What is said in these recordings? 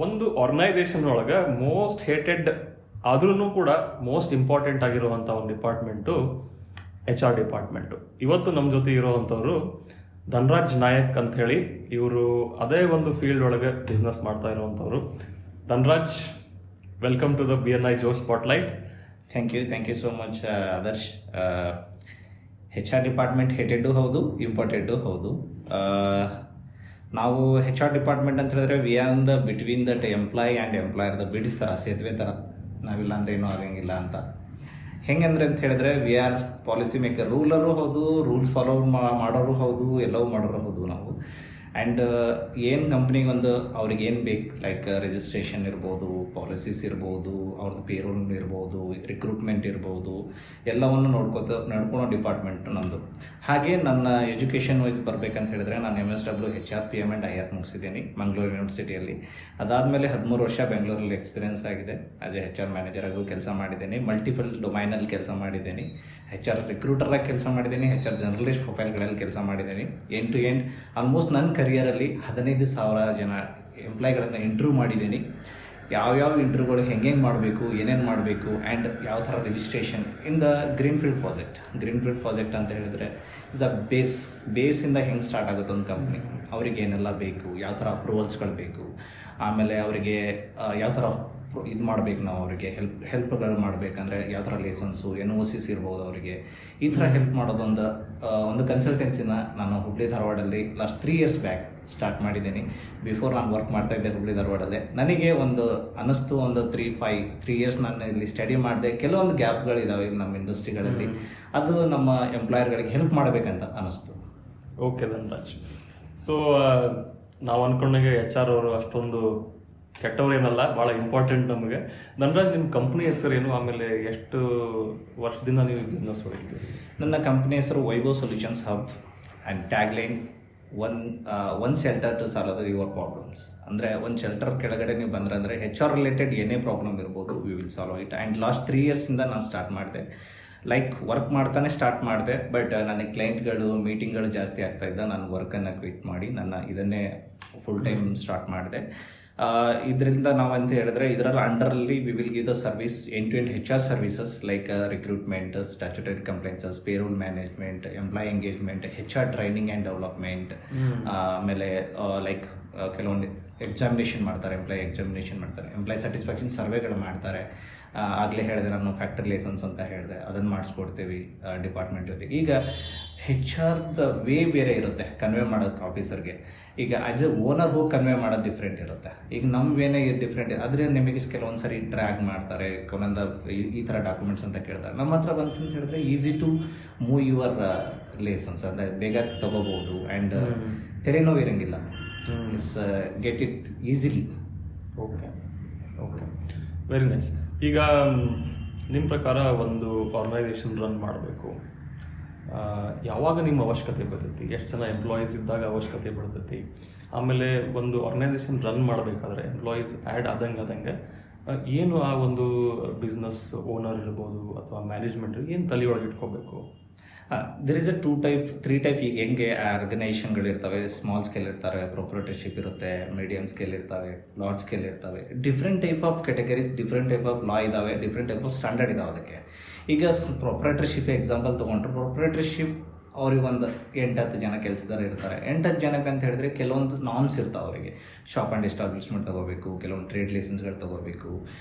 ಒಂದು ಆರ್ಗನೈಸೇಷನ್ ಒಳಗೆ most hated ಆದ್ರೂ ಕೂಡ ಮೋಸ್ಟ್ ಇಂಪಾರ್ಟೆಂಟ್ ಆಗಿರುವಂಥ ಒಂದು ಡಿಪಾರ್ಟ್ಮೆಂಟು HR ಡಿಪಾರ್ಟ್ಮೆಂಟು. ಇವತ್ತು ನಮ್ಮ ಜೊತೆ ಇರೋವಂಥವ್ರು ಧನ್ರಾಜ್ ನಾಯಕ್ ಅಂತ ಹೇಳಿ, ಇವರು ಅದೇ ಒಂದು ಫೀಲ್ಡ್ ಒಳಗೆ ಬಿಸ್ನೆಸ್ ಮಾಡ್ತಾ ಇರುವಂಥವ್ರು. Dhanraj, welcome to the BNI Josh spotlight. Thank you so much Adarsh. HR department ಹೇಟೆಡ್ಡು ಹೌದು, ಇಂಪಾರ್ಟೆಂಟು ಹೌದು. ನಾವು HR ಡಿಪಾರ್ಟ್ಮೆಂಟ್ ಅಂತ ಹೇಳಿದ್ರೆ we are the between that employee and employer the bridge ಥರ, ಸೇತುವೆ ಥರ. ನಾವಿಲ್ಲ ಅಂದರೆ ಏನೂ ಆಗಂಗಿಲ್ಲ ಅಂತ. ಹೆಂಗಂದ್ರೆ ಅಂತ ಹೇಳಿದ್ರೆ ವಿ ಆರ್ ಪಾಲಿಸಿ ಮೇಕರ್, ರೂಲರು ಹೌದು, ರೂಲ್ಸ್ ಫಾಲೋ ಮಾಡೋರು ಹೌದು, ಎಲ್ಲವೂ ಮಾಡೋರು ಹೌದು ನಾವು. ಆ್ಯಂಡ್ ಏನು ಕಂಪ್ನಿಗೆ ಒಂದು ಅವ್ರಿಗೆ ಏನು ಬೇಕು, ಲೈಕ್ ರಿಜಿಸ್ಟ್ರೇಷನ್ ಇರ್ಬೋದು, ಪಾಲಿಸೀಸ್ ಇರ್ಬೋದು, ಅವ್ರದ್ದು ಪೇರೋಲ್ ಇರ್ಬೋದು, ರಿಕ್ರೂಟ್ಮೆಂಟ್ ಇರ್ಬೋದು, ಎಲ್ಲವನ್ನು ನಡ್ಕೊಳೋ ಡಿಪಾರ್ಟ್ಮೆಂಟು ನಮ್ಮದು. ಹಾಗೆ ನನ್ನ ಎಜುಕೇಷನ್ ವೈಸ್ ಬರಬೇಕಂತ ಹೇಳಿದ್ರೆ ನಾನು MSW HRPM ಆ್ಯಂಡ್ IR ಮುಗಿಸಿದ್ದೀನಿ ಮಂಗಳೂರು ಯೂನಿವರ್ಸಿಟಿಯಲ್ಲಿ. ಅದಾದಮೇಲೆ 13 ವರ್ಷ ಬೆಂಗಳೂರಲ್ಲಿ ಎಕ್ಸ್ಪೀರಿಯನ್ಸ್ ಆಗಿದೆ. ಆಸ್ ಎ HR ಮ್ಯಾನೇಜರ್ ಆಗೂ ಕೆಲಸ ಮಾಡಿದ್ದೀನಿ, ಮಲ್ಟಿಪಲ್ ಡೊಮೈನಲ್ಲಿ ಕೆಲಸ ಮಾಡಿದ್ದೀನಿ, HR ರಿಕ್ರೂಟರಾಗಿ ಕೆಲಸ ಮಾಡಿದ್ದೀನಿ, HR ಜರ್ನಲಿಸ್ಟ್ ಪ್ರೊಫೈಲ್ಗಳಲ್ಲಿ ಕೆಲಸ ಮಾಡಿದ್ದೀನಿ. ಎಂಡ್ ಟು ಎಂಡ್ ಆಲ್ಮೋಸ್ಟ್ ನನ್ನ ಕರಿಯರಲ್ಲಿ 15,000 ಜನ ಎಂಪ್ಲಾಯ್ಗಳನ್ನು ಇಂಟ್ರ್ಯೂ ಮಾಡಿದ್ದೀನಿ. ಯಾವ್ಯಾವ ಇಂಟ್ರ್ಯೂಗಳು ಹೆಂಗೆ ಮಾಡಬೇಕು, ಏನೇನು ಮಾಡಬೇಕು, ಆ್ಯಂಡ್ ಯಾವ ಥರ registration in the green field project ಅಂತ ಹೇಳಿದ್ರೆ ದ ಬೇಸಿಂದ ಹೆಂಗೆ ಸ್ಟಾರ್ಟ್ ಆಗುತ್ತೆ ಒಂದು ಕಂಪ್ನಿ, ಅವ್ರಿಗೆ ಏನೆಲ್ಲ ಬೇಕು, ಯಾವ ಥರ ಅಪ್ರೂವಲ್ಸ್ಗಳು ಬೇಕು, ಆಮೇಲೆ ಅವರಿಗೆ ಯಾವ ಥರ ಇದು ಮಾಡಬೇಕು, ನಾವು ಅವರಿಗೆ ಹೆಲ್ಪ್ಗಳು ಮಾಡಬೇಕಂದ್ರೆ ಯಾವ ಥರ ಲೈಸೆನ್ಸು, NOCs ಇರ್ಬೋದು ಅವರಿಗೆ, ಈ ಥರ ಹೆಲ್ಪ್ ಮಾಡೋದೊಂದು ಒಂದು ಕನ್ಸಲ್ಟೆನ್ಸಿನ ನಾನು ಹುಬ್ಳಿ ಧಾರವಾಡಲ್ಲಿ ಲಾಸ್ಟ್ 3 years ಬ್ಯಾಕ್ ಸ್ಟಾರ್ಟ್ ಮಾಡಿದ್ದೀನಿ. ಬಿಫೋರ್ ನಾನು ವರ್ಕ್ ಮಾಡ್ತಾ ಇದ್ದೆ ಹುಬ್ಳಿ ಧಾರವಾಡಲ್ಲೇ. ನನಗೆ ಒಂದು ಅನ್ನಿಸ್ತು, ಒಂದು 3 years ನಾನು ಇಲ್ಲಿ ಸ್ಟಡಿ ಮಾಡಿದೆ. ಕೆಲವೊಂದು ಗ್ಯಾಪ್ಗಳಿದ್ದಾವೆ ನಮ್ಮ ಇಂಡಸ್ಟ್ರಿಗಳಲ್ಲಿ, ಅದು ನಮ್ಮ ಎಂಪ್ಲಾಯರ್ಗಳಿಗೆ ಹೆಲ್ಪ್ ಮಾಡಬೇಕಂತ ಅನ್ನಿಸ್ತು. ಓಕೆ ಧನ್ರಾಜ್. ಸೊ ನಾವು ಅಂದ್ಕೊಂಡಾಗೆ HR ಅವರು ಅಷ್ಟೊಂದು ಕೆಟ್ಟವ್ರೇನಲ್ಲ, ಭಾಳ ಇಂಪಾರ್ಟೆಂಟ್ ನಮಗೆ. ಧನ್ರಾಜ್, ನಿಮ್ಮ ಕಂಪ್ನಿ ಹೆಸರು ಏನು, ಆಮೇಲೆ ಎಷ್ಟು ವರ್ಷದಿಂದ ನೀವು ಬಿಸ್ನೆಸ್ ಹೊಡಿತೀರಿ? ನನ್ನ ಕಂಪ್ನಿ ಹೆಸರು Vaibhav solutions hub and tagline one shelter to solve your problems. ಅಂದರೆ ಒಂದು ಶೆಲ್ಟರ್ ಕೆಳಗಡೆ ನೀವು ಬಂದ್ರೆ ಅಂದರೆ HR ರಿಲೇಟೆಡ್ ಏನೇ ಪ್ರಾಬ್ಲಮ್ ಇರ್ಬೋದು, we will solve it. And last 3 yearsಯಿಂದ ನಾನು ಸ್ಟಾರ್ಟ್ ಮಾಡಿದೆ. ಲೈಕ್ ವರ್ಕ್ ಮಾಡ್ತಾನೆ ಸ್ಟಾರ್ಟ್ ಮಾಡಿದೆ, ಬಟ್ ನನಗೆ ಕ್ಲೈಂಟ್ಗಳು ಮೀಟಿಂಗ್ಗಳು ಜಾಸ್ತಿ ಆಗ್ತಾಯಿದ್ದ. ನಾನು ವರ್ಕನ್ನು ಕ್ವಿಟ್ ಮಾಡಿ ಇದನ್ನೇ ಫುಲ್ ಟೈಮ್ ಸ್ಟಾರ್ಟ್ ಮಾಡಿದೆ. ಇದರಿಂದ ನಾವಂತ ಹೇಳಿದ್ರೆ ಇದರಲ್ಲಿ ಅಂಡರಲ್ಲಿ we will give the service end-to-end HR services like recruitment, statutory compliances, payroll management, employee engagement, HR training and development, ಆಮೇಲೆ ಲೈಕ್ ಕೆಲವೊಂದು ಎಕ್ಸಾಮಿನೇಷನ್ ಮಾಡ್ತಾರೆ, ಎಂಪ್ಲಾಯ್ ಸ್ಯಾಟಿಸ್ಫ್ಯಾಕ್ಷನ್ ಸರ್ವೆಗಳು ಮಾಡ್ತಾರೆ. ಆಗಲೇ ಹೇಳಿದೆ ನಾನು ಫ್ಯಾಕ್ಟ್ರಿ ಲೈಸೆನ್ಸ್ ಅಂತ ಹೇಳಿದೆ, ಅದನ್ನು ಮಾಡಿಸ್ಕೊಡ್ತೀವಿ ಡಿಪಾರ್ಟ್ಮೆಂಟ್ ಜೊತೆಗೆ. ಈಗ HR ವೇ ಬೇರೆ ಇರುತ್ತೆ ಕನ್ವೆ ಮಾಡೋಕ್ಕೆ ಆಫೀಸರ್ಗೆ. ಈಗ ಆ್ಯಸ್ ಎ ಓನರ್ ಹೋಗಿ ಕನ್ವೆ ಮಾಡೋದು ಡಿಫ್ರೆಂಟ್ ಇರುತ್ತೆ. ಈಗ ನಮ್ಮ ವೇನೇ ಡಿಫ್ರೆಂಟ್, ಆದರೆ ನಿಮಗೆ ಕೆಲವೊಂದು ಸರಿ ಡ್ರ್ಯಾಗ್ ಮಾಡ್ತಾರೆ, ಕೆಲವೊಂದು ಈ ಥರ ಡಾಕ್ಯುಮೆಂಟ್ಸ್ ಅಂತ ಕೇಳ್ತಾರೆ. ನಮ್ಮ ಹತ್ರ ಬಂತಂತ ಹೇಳಿದ್ರೆ easy to move your licence, ಅಂದರೆ ಬೇಗ ತಗೋಬೋದು. ಆ್ಯಂಡ್ ತೆರೆನೋವು ಇರೋಂಗಿಲ್ಲ, it's get it easily. Okay, very nice. ಈಗ ನಿಮ್ಮ ಪ್ರಕಾರ ಒಂದು ಆರ್ಗನೈಸೇಷನ್ ರನ್ ಮಾಡಬೇಕು, ಯಾವಾಗ ನಿಮ್ಮ ಅವಶ್ಯಕತೆ ಬರ್ತೈತಿ, ಎಷ್ಟು ಜನ ಎಂಪ್ಲಾಯೀಸ್ ಇದ್ದಾಗ ಅವಶ್ಯಕತೆ ಬರ್ತೈತಿ, ಆಮೇಲೆ ಒಂದು ಆರ್ಗನೈಸೇಷನ್ ರನ್ ಮಾಡಬೇಕಾದ್ರೆ ಎಂಪ್ಲಾಯೀಸ್ ಆ್ಯಡ್ ಆದಂಗೆ ಏನು ಆ ಒಂದು ಬಿಸ್ನೆಸ್ ಓನರ್ ಇರ್ಬೋದು ಅಥವಾ ಮ್ಯಾನೇಜ್ಮೆಂಟ್ ಏನು ತಲೆಯೊಳಗೆ ಇಟ್ಕೋಬೇಕು? There is 3 type. ಈಗ ಹೆಂಗೆ ಆರ್ಗನೈಸೇಷನ್ಗಳಿರ್ತವೆ, ಸ್ಮಾಲ್ ಸ್ಕೇಲ್ ಇರ್ತಾರೆ, ಪ್ರೊಪ್ರೈಟರ್ಶಿಪ್ ಇರುತ್ತೆ, ಮೀಡಿಯಂ ಸ್ಕೇಲ್ ಇರ್ತವೆ, ಲಾರ್ಜ್ ಸ್ಕೇಲ್ ಇರ್ತವೆ. Different type of categories, different type of law ಇದ್ದಾವೆ, ಡಿಫ್ರೆಂಟ್ ಟೈಪ್ ಆಫ್ ಸ್ಟ್ಯಾಂಡರ್ಡ್ ಇದಾವೆ ಅದಕ್ಕೆ. ಈಗ ಪ್ರೊಪ್ರೈಟರ್ಶಿಪ್ ಎಕ್ಸಾಂಪಲ್ ತೊಗೊಂಡ್ರೆ, ಪ್ರೊಪ್ರೈಟರ್ಶಿಪ್ ಅವ್ರಿಗೆ ಒಂದು 8-10 ಜನ ಕೆಲಸದಾರ ಇರ್ತಾರೆ. 8-10 ಜನಕ್ಕೆ ಅಂತ ಹೇಳಿದ್ರೆ ಕೆಲವೊಂದು ನಾರ್ಮ್ಸ್ ಇರ್ತಾವೆ ಅವರಿಗೆ. ಶಾಪ್ ಆ್ಯಂಡ್ ಎಸ್ಟಾಬ್ಲಿಷ್ಮೆಂಟ್ ತೊಗೋಬೇಕು, ಕೆಲವೊಂದು ಟ್ರೇಡ್ ಲೈಸೆನ್ಸ್ಗಳು ತೊಗೋಬೇಕು,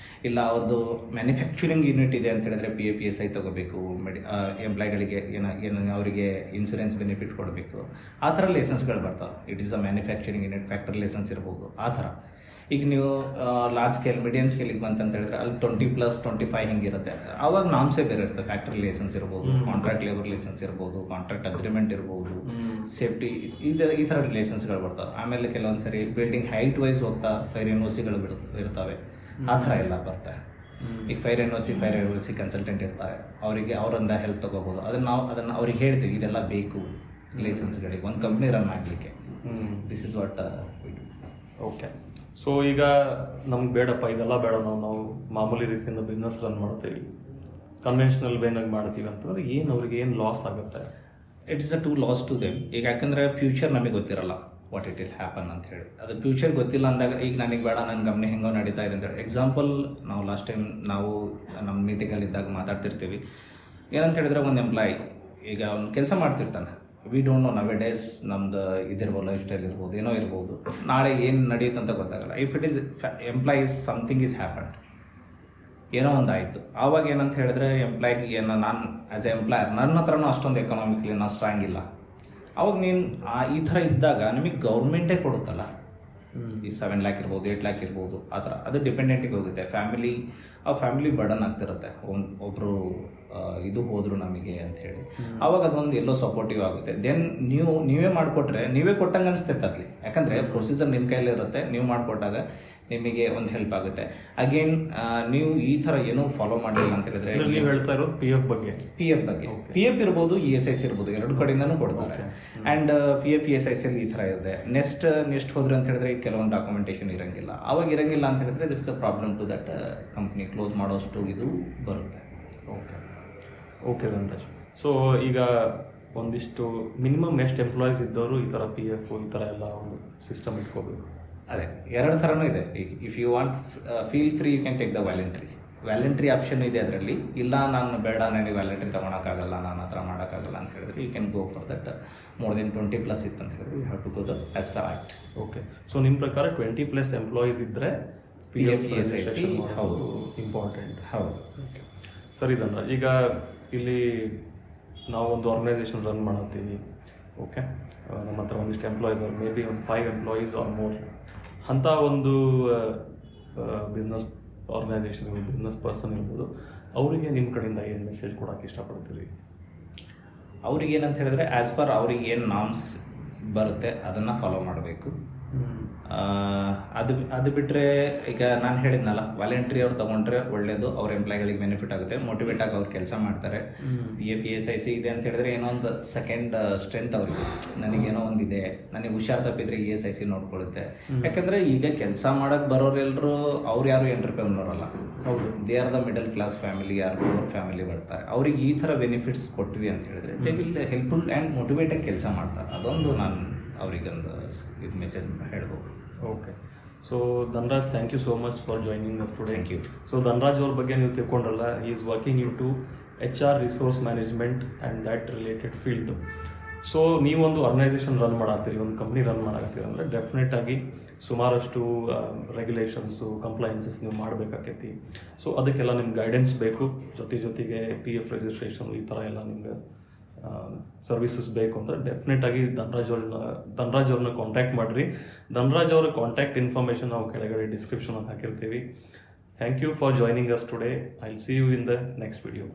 ಇಲ್ಲ ಅವ್ರದ್ದು ಮ್ಯಾನುಫ್ಯಾಕ್ಚರಿಂಗ್ ಯೂನಿಟ್ ಇದೆ ಅಂತ ಹೇಳಿದ್ರೆ PAPSI ತೊಗೋಬೇಕು, ಎಂಪ್ಲಾಯ್ಗಳಿಗೆ ಏನು ಅವರಿಗೆ ಇನ್ಶೂರೆನ್ಸ್ ಬೆನಿಫಿಟ್ ಕೊಡಬೇಕು, ಆ ಥರ ಲೈಸೆನ್ಸ್ಗಳು ಬರ್ತಾವೆ. It is a manufacturing unit, factory licence ಇರ್ಬೋದು, ಆ ಥರ. ಈಗ ನೀವು ಲಾರ್ಜ್ ಸ್ಕೇಲ್, ಮೀಡಿಯಂ ಸ್ಕೇಲಿಗೆ ಬಂತಂತ ಹೇಳಿದ್ರೆ ಅಲ್ಲಿ 20+25 ಹಿಂಗಿರುತ್ತೆ. ಆವಾಗ ನಾಮ್ಸೇ ಬೇರೆ ಇರುತ್ತೆ. ಫ್ಯಾಕ್ಟ್ರಿ ಲೈಸೆನ್ಸ್ ಇರ್ಬೋದು, ಕಾಂಟ್ರಾಕ್ಟ್ ಲೇಬರ್ ಲೈಸೆನ್ಸ್ ಇರ್ಬೋದು, ಕಾಂಟ್ರಾಕ್ಟ್ ಅಗ್ರಿಮೆಂಟ್ ಇರ್ಬೋದು, ಸೇಫ್ಟಿ, ಈ ಥರ ಲೈಸೆನ್ಸ್ಗಳು ಬರ್ತವೆ. ಆಮೇಲೆ ಕೆಲವೊಂದು ಸರಿ ಬಿಲ್ಡಿಂಗ್ ಹೈಟ್ ವೈಸ್ ಹೋಗ್ತಾ ಫೈರ್ NOCಗಳು ಇರ್ತವೆ, ಆ ಥರ ಎಲ್ಲ ಬರ್ತವೆ. ಈಗ ಫೈರ್ NOC ಕನ್ಸಲ್ಟೆಂಟ್ ಇರ್ತಾರೆ, ಅವರಿಗೆ ಅವರಿಂದ ಹೆಲ್ಪ್ ತೊಗೋಬೋದು. ಅದನ್ನು ಅವ್ರಿಗೆ ಹೇಳ್ತೀವಿ, ಇದೆಲ್ಲ ಬೇಕು ಲೈಸೆನ್ಸ್ಗಳಿಗೆ ಒಂದು ಕಂಪ್ನಿ ರನ್ ಆಗಲಿಕ್ಕೆ. This is what we do. Okay. So ಈಗ ನಮ್ಗೆ ಬೇಡಪ್ಪ ಇದೆಲ್ಲ ಬೇಡ, ನಾವು ಮಾಮೂಲಿ ರೀತಿಯಿಂದ ಬಿಸ್ನೆಸ್ ರನ್ ಮಾಡ್ತೀವಿ, ಕನ್ವೆನ್ಷನಲ್ ವೇನಾಗಿ ಮಾಡ್ತೀವಿ ಅಂತಂದ್ರೆ ಅವ್ರಿಗೆ ಏನು ಲಾಸ್ ಆಗುತ್ತೆ? It's a to loss to them. ಈಗ ಯಾಕಂದರೆ ಫ್ಯೂಚರ್ ನಮಗೆ ಗೊತ್ತಿರಲ್ಲ. ವಾಟ್ ಇಟ್ ವಿಲ್ ಹ್ಯಾಪನ್ ಅಂತ ಹೇಳಿ. ಅದು ಫ್ಯೂಚರ್ ಗೊತ್ತಿಲ್ಲ ಅಂದಾಗ ಈಗ ನನಗೆ ಬೇಡ, ನನ್ನ ಗಮನ ಹೆಂಗೋ ನಡೀತಾ ಇದೆ ಅಂತೇಳಿ. ಎಕ್ಸಾಂಪಲ್, ನಾವು ಲಾಸ್ಟ್ ಟೈಮ್ ನಾವು ನಮ್ಮ ಮೀಟಿಂಗಲ್ಲಿ ಇದ್ದಾಗ ಮಾತಾಡ್ತಿರ್ತೀವಿ. ಏನಂತ ಹೇಳಿದ್ರೆ, ಒಂದು ಎಂಪ್ಲಾಯಿ ಈಗ ಅವ್ನು ಕೆಲಸ ಮಾಡ್ತಿರ್ತಾನೆ. ವಿ ಡೋಂಟ್ ನೋ ನವೆ ಡೇಸ್ ನಮ್ದು ಇದಿರ್ಬೋದು, ಲೈಫ್ ಸ್ಟೈಲ್ ಇರ್ಬೋದು, ಏನೋ ಇರ್ಬೋದು, ನಾಳೆ ಏನು ನಡೆಯುತ್ತೆ ಅಂತ ಗೊತ್ತಾಗಲ್ಲ. If it is employees something is happened, ಏನೋ ಒಂದು ಆಯಿತು, ಆವಾಗ ಏನಂತ ಹೇಳಿದ್ರೆ ಎಂಪ್ಲಾಯ್ಗೆ ಏನು, ನಾನು ಆ್ಯಸ್ ಎ ಎಂಪ್ಲಾಯರ್ ನನ್ನ ಹತ್ರನೂ ಅಷ್ಟೊಂದು ಎಕನಾಮಿಕ್ಲಿ ನಾನು ಸ್ಟ್ರಾಂಗ್ ಇಲ್ಲ. ಅವಾಗ ನೀನು ಈ ಥರ ಇದ್ದಾಗ ನಿಮಗೆ ಗೌರ್ಮೆಂಟೇ ಕೊಡುತ್ತಲ್ಲ, ಈ 7 lakh ಇರ್ಬೋದು, 8 lakh ಇರ್ಬೋದು, ಆ ಥರ. ಅದು ಡಿಪೆಂಡೆಂಟಿಗೆ ಹೋಗುತ್ತೆ. ಫ್ಯಾಮಿಲಿ ಬರ್ಡನ್ ಆಗ್ತಿರುತ್ತೆ. ಒಬ್ಬರು ಇದು ಹೋದ್ರು ನಮಗೆ ಅಂತ ಹೇಳಿ, ಆವಾಗ ಅದೊಂದು ಎಲ್ಲೋ ಸಪೋರ್ಟಿವ್ ಆಗುತ್ತೆ. ದೆನ್ ನೀವೇ ಮಾಡಿಕೊಟ್ರೆ ನೀವೇ ಕೊಟ್ಟಂಗೆ ಅನಿಸ್ತೈತೆ ಅಲ್ಲಿ. ಯಾಕಂದರೆ ಪ್ರೊಸೀಜರ್ ನಿಮ್ಮ ಕೈಯಲ್ಲಿ ಇರುತ್ತೆ, ನೀವು ಮಾಡಿಕೊಟ್ಟಾಗ ನಿಮಗೆ ಒಂದು ಹೆಲ್ಪ್ ಆಗುತ್ತೆ. ಅಗೇನ್ ನೀವು ಈ ಥರ ಏನೂ ಫಾಲೋ ಮಾಡಿಲ್ಲ ಅಂತ ಹೇಳಿದ್ರೆ, ನೀವು ಹೇಳ್ತಾ ಇರೋದು ಪಿ ಎಫ್ ಬಗ್ಗೆ ಇರ್ಬೋದು, ESIC ಇರ್ಬೋದು, ಎರಡು ಕಡೆಯಿಂದನೂ ಕೊಡ್ತಾರೆ. ಆ್ಯಂಡ್ PF ESIC ಈ ಥರ ಇದೆ. ನೆಕ್ಸ್ಟ್ ಹೋದ್ರೆ ಅಂತ ಹೇಳಿದ್ರೆ ಕೆಲವೊಂದು ಡಾಕ್ಯುಮೆಂಟೇಷನ್ ಇರಂಗಿಲ್ಲ. ಆವಾಗ ಇರಂಗಿಲ್ಲ ಅಂತ ಹೇಳಿದ್ರೆ it's a problem to that company close ಮಾಡೋಷ್ಟು ಇದು ಬರುತ್ತೆ. ಓಕೆ ಧನರಾಜ್. ಸೊ ಈಗ ಒಂದಿಷ್ಟು ಮಿನಿಮಮ್ ಎಷ್ಟು ಎಂಪ್ಲಾಯೀಸ್ ಇದ್ದವರು ಈ ಥರ PF ಈ ಥರ ಎಲ್ಲ ಒಂದು ಸಿಸ್ಟಮ್ ಇಟ್ಕೋಬೇಕು? ಅದೇ 2 ಥರನೂ ಇದೆ. If you want feel free you can take the voluntary option ಇದೆ ಅದರಲ್ಲಿ. ಇಲ್ಲ ನಾನು ಬೇಡ, ನನಗೆ ವ್ಯಾಲೆಂಟ್ರಿ ತೊಗೊಳಕ್ಕಾಗಲ್ಲ, ನಾನು ಆ ಥರ ಮಾಡೋಕ್ಕಾಗಲ್ಲ ಅಂತ ಹೇಳಿದ್ರೆ you can go for that. More than 20+ ಇತ್ತು ಅಂತ ಹೇಳಿದ್ರೆ you have to go the as per act. Okay. So ನಿಮ್ಮ ಪ್ರಕಾರ 20+ ಎಂಪ್ಲಾಯೀಸ್ ಇದ್ದರೆ PF ESIC ಹೌದು ಇಂಪಾರ್ಟೆಂಟ್. ಹೌದು. ಸರಿ ಧನರಾಜ್, ಈಗ ಇಲ್ಲಿ ನಾವು ಒಂದು ಆರ್ಗನೈಸೇಷನ್ ರನ್ ಮಾಡತ್ತೀವಿ. ಓಕೆ, ನಮ್ಮ ಹತ್ರ ಒಂದಿಷ್ಟು ಎಂಪ್ಲಾಯೀಸ್, ಮೇ ಬಿ ಒಂದು 5 ಎಂಪ್ಲಾಯೀಸ್ ಆರ್ ಮೋರ್. ಅಂಥ ಒಂದು ಬಿಸ್ನೆಸ್ ಆರ್ಗನೈಸೇಷನ್, ಬಿಸ್ನೆಸ್ ಪರ್ಸನ್ ಇರ್ಬೋದು, ಅವರಿಗೆ ನಿಮ್ಮ ಕಡೆಯಿಂದ ಏನು ಮೆಸೇಜ್ ಕೊಡೋಕ್ಕೆ ಇಷ್ಟಪಡ್ತೀರಿ? ಅವ್ರಿಗೆ ಏನಂತ ಹೇಳಿದ್ರೆ, ಆ್ಯಸ್ ಪರ್ ಅವ್ರಿಗೆ ಏನು ನಾರ್ಮ್ಸ್ ಬರುತ್ತೆ ಅದನ್ನು ಫಾಲೋ ಮಾಡಬೇಕು. ಅದು ಬಿಟ್ಟರೆ ಈಗ ನಾನು ಹೇಳಿದ್ನಲ್ಲ, ವಾಲಂಟ್ರಿ ಅವ್ರು ತೊಗೊಂಡ್ರೆ ಒಳ್ಳೆಯದು, ಅವ್ರ ಎಂಪ್ಲಾಯ್ಗಳಿಗೆ ಬೆನಿಫಿಟ್ ಆಗುತ್ತೆ, ಮೋಟಿವೇಟ್ ಆಗಿ ಅವ್ರು ಕೆಲಸ ಮಾಡ್ತಾರೆ. PF ESIC ಇದೆ ಅಂತ ಹೇಳಿದ್ರೆ ಏನೋ ಒಂದು ಸೆಕೆಂಡ್ ಸ್ಟ್ರೆಂತ್ ಅವ್ರಿಗೆ, ನನಗೇನೋ ಒಂದಿದೆ, ನನಗೆ ಹುಷಾರು ತಪ್ಪಿದ್ರೆ ESIC ನೋಡ್ಕೊಳ್ಳುತ್ತೆ. ಯಾಕಂದರೆ ಈಗ ಕೆಲಸ ಮಾಡೋಕ್ಕೆ ಬರೋರೆಲ್ಲರೂ ಅವ್ರು ಯಾರು ಎಂಟರ್ಪ್ರೆನರ್ ಅಲ್ಲ. ಹೌದು, they are the middle class family, ಯಾರು ಪೂರ್ ಫ್ಯಾಮಿಲಿ ಬರ್ತಾರೆ. ಅವ್ರಿಗೆ ಈ ಥರ ಬೆನಿಫಿಟ್ಸ್ ಕೊಟ್ವಿ ಅಂತ ಹೇಳಿದ್ರೆ ದೇ ವಿಲ್ ಹೆಲ್ಪ್ಫುಲ್ ಆ್ಯಂಡ್ ಮೋಟಿವೇಟಾಗಿ ಕೆಲಸ ಮಾಡ್ತಾರೆ. ಅದೊಂದು ನಾನು ಅವರಿಗೊಂದು ಇದು ಮೆಸೇಜ್ ಹೇಳ್ಬೋದು. Okay. So Dhanraj, thank you so much for joining us today. Thank you. So Dhanraj ಅವ್ರ ಬಗ್ಗೆ ನೀವು ತಿಳ್ಕೊಂಡ್ರಲ್ಲ, he is working in to HR resource management and that related field. So ನೀವೊಂದು ಆರ್ಗನೈಸೇಷನ್ ರನ್ ಮಾಡತ್ತೀರಿ, ಒಂದು ಕಂಪ್ನಿ ರನ್ ಮಾಡಕತ್ತೀರಿ ಅಂದರೆ ಡೆಫಿನೆಟಾಗಿ ಸುಮಾರಷ್ಟು regulations, compliances ನೀವು ಮಾಡಬೇಕಾಕೈತಿ. So ಅದಕ್ಕೆಲ್ಲ ನಿಮ್ಗೆ ಗೈಡೆನ್ಸ್ ಬೇಕು. ಜೊತೆಗೆ PF ರಿಜಿಸ್ಟ್ರೇಷನ್ ಈ ಥರ ಎಲ್ಲ ನಿಮ್ಗೆ ಸರ್ವಿಸಸ್ ಬೇಕು ಅಂದರೆ ಡೆಫಿನೆಟಾಗಿ ಧನರಾಜ್ ಅವ್ರನ್ನ ಕಾಂಟ್ಯಾಕ್ಟ್ ಮಾಡಿರಿ. ಧನರಾಜ್ ಅವರ ಕಾಂಟ್ಯಾಕ್ಟ್ ಇನ್ಫಾರ್ಮೇಷನ್ ನಾವು ಕೆಳಗಡೆ ಡಿಸ್ಕ್ರಿಪ್ಷನಲ್ಲಿ ಹಾಕಿರ್ತೀವಿ. Thank you for joining us today. I will see you in the next video.